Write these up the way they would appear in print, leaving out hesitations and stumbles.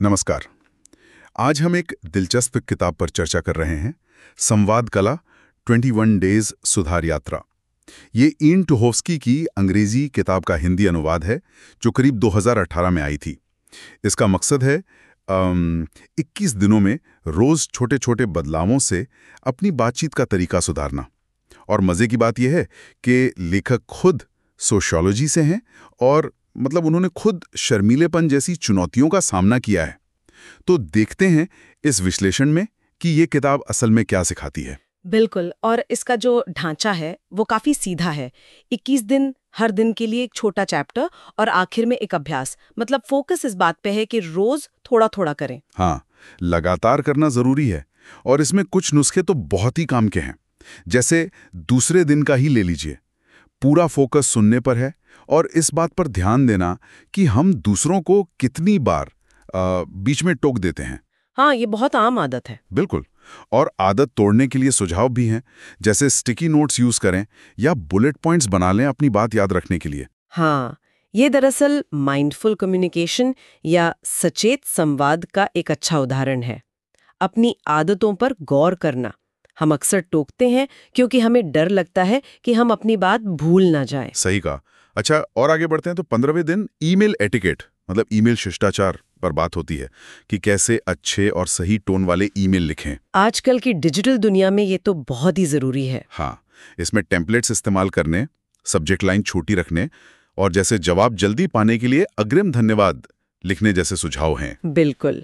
नमस्कार। आज हम एक दिलचस्प किताब पर चर्चा कर रहे हैं, संवाद कला 21 डेज सुधार यात्रा। ये ईन टुहोव्स्की की अंग्रेजी किताब का हिंदी अनुवाद है जो करीब 2018 में आई थी। इसका मकसद है 21 दिनों में रोज छोटे छोटे बदलावों से अपनी बातचीत का तरीका सुधारना। और मजे की बात यह है कि लेखक खुद सोशियोलॉजी से हैं और उन्होंने खुद शर्मीलेपन जैसी चुनौतियों का सामना किया है। तो देखते हैं इस विश्लेषण में कि ये किताब असल में क्या सिखाती है। बिल्कुल, और इसका जो ढांचा है वो काफी सीधा है। 21 दिन, हर दिन के लिए एक छोटा चैप्टर और आखिर में एक अभ्यास। फोकस इस बात पे है कि रोज थोड़ा थोड़ा करें। हाँ, लगातार करना जरूरी है। और इसमें कुछ नुस्खे तो बहुत ही काम के हैं। जैसे दूसरे दिन का ही ले लीजिए, पूरा फोकस सुनने पर है और इस बात पर ध्यान देना कि हम दूसरों को कितनी बार बीच में टोक देते हैं। हाँ, ये बहुत आम आदत है। बिल्कुल। और आदत तोड़ने के लिए सुझाव भी हैं, जैसे स्टिकी नोट्स यूज करें या बुलेट पॉइंट्स बना लें अपनी बात याद रखने के लिए। हाँ, ये दरअसल माइंडफुल कम्युनिकेशन या सचेत संवाद का एक अच्छा उदाहरण है। अपनी आदतों पर गौर करना। हम अक्सर टोकते हैं क्योंकि हमें डर लगता है कि हम अपनी बात भूल ना जाएं। सही कहा। अच्छा, और आगे बढ़ते हैं तो 15वें दिन ईमेल एटिकेट ईमेल शिष्टाचार पर बात होती है कि कैसे अच्छे और सही टोन वाले ईमेल लिखें। आजकल की डिजिटल दुनिया में ये तो बहुत ही जरूरी है। हाँ, इसमें टेम्पलेट्स इस्तेमाल करने, सब्जेक्ट लाइन छोटी रखने और जैसे जवाब जल्दी पाने के लिए अग्रिम धन्यवाद लिखने जैसे सुझाव हैं। बिल्कुल।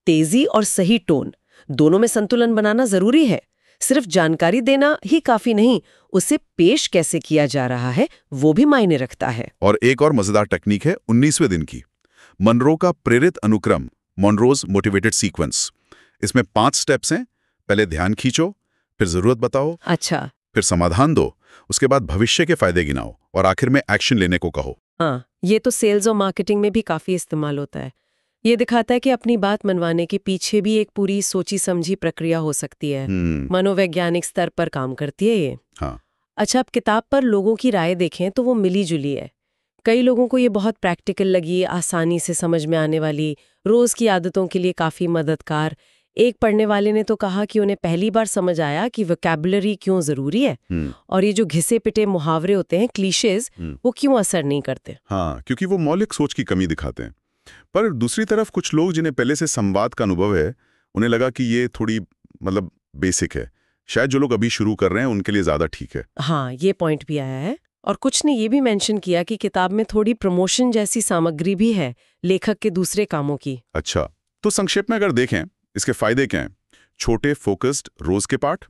तेजी और सही टोन दोनों में संतुलन बनाना जरूरी है। सिर्फ जानकारी देना ही काफी नहीं, उसे पेश कैसे किया जा रहा है वो भी मायने रखता है। और एक और मजेदार टेक्निक है 19वें दिन की, मनरो का प्रेरित अनुक्रम, मोनरोज मोटिवेटेड सीक्वेंस। इसमें 5 स्टेप्स हैं। पहले ध्यान खींचो, फिर जरूरत बताओ, अच्छा, फिर समाधान दो, उसके बाद भविष्य के फायदे गिनाओ और आखिर में एक्शन लेने को कहो। हाँ, ये तो सेल्स और मार्केटिंग में भी काफी इस्तेमाल होता है। ये दिखाता है कि अपनी बात मनवाने के पीछे भी एक पूरी सोची समझी प्रक्रिया हो सकती है। मनोवैज्ञानिक स्तर पर काम करती है ये। हाँ। अच्छा, अब किताब पर लोगों की राय देखें तो वो मिली जुली है। कई लोगों को ये बहुत प्रैक्टिकल लगी, आसानी से समझ में आने वाली, रोज की आदतों के लिए काफी मददगार। एक पढ़ने वाले ने तो कहा कि उन्हें पहली बार समझ आया कि वोकैबुलरी क्यों जरूरी है और ये जो घिसे पिटे मुहावरे होते हैं, क्लीशेज, वो क्यों असर नहीं करते। हाँ, क्योंकि वो मौलिक सोच की कमी दिखाते हैं। पर दूसरी तरफ कुछ लोग जिन्हें पहले से संवाद का अनुभव है, उन्हें लगा कि ये थोड़ी बेसिक है। शायद जो लोग अभी शुरू कर रहे हैं उनके लिए ज्यादा ठीक है। हाँ, ये पॉइंट भी आया है। और कुछ ने ये भी मेंशन किया कि किताब में थोड़ी प्रमोशन जैसी सामग्री भी है, लेखक के दूसरे कामों की। अच्छा, तो संक्षेप में अगर देखें इसके फायदे क्या हैं? छोटे फोकस्ड रोज के पाठ,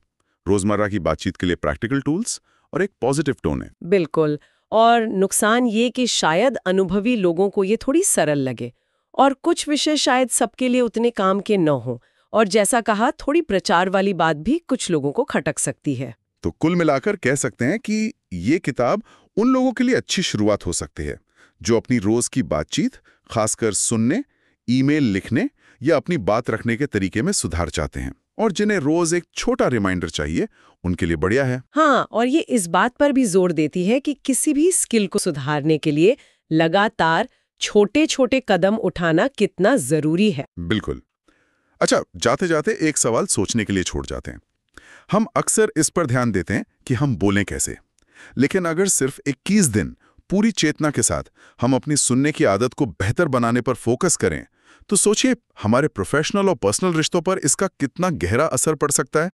रोजमर्रा की बातचीत के लिए प्रैक्टिकल टूल्स और एक पॉजिटिव टोन है। बिल्कुल। और नुकसान ये कि शायद अनुभवी लोगों को ये थोड़ी सरल लगे और कुछ विषय शायद सबके लिए उतने काम के न हो। और जैसा कहा, थोड़ी प्रचार वाली बात भी कुछ लोगों को खटक सकती है। तो कुल मिलाकर कह सकते हैं कि ये किताब उन लोगों के लिए अच्छी शुरुआत हो सकती है जो अपनी रोज की बातचीत, खासकर सुनने, ईमेल लिखने या अपनी बात रखने के तरीके में सुधार चाहते हैं, और जिन्हें रोज एक छोटा रिमाइंडर चाहिए उनके लिए बढ़िया है। हाँ, और ये इस बात पर भी जोर देती है कि किसी भी स्किल को सुधारने के लिए लगातार छोटे छोटे कदम उठाना कितना जरूरी है। बिल्कुल। अच्छा, जाते जाते एक सवाल सोचने के लिए छोड़ जाते हैं। हम अक्सर इस पर ध्यान देते हैं कि हम बोलें कैसे, लेकिन अगर सिर्फ 21 दिन पूरी चेतना के साथ हम अपनी सुनने की आदत को बेहतर बनाने पर फोकस करें, तो सोचिए हमारे प्रोफेशनल और पर्सनल रिश्तों पर इसका कितना गहरा असर पड़ सकता है।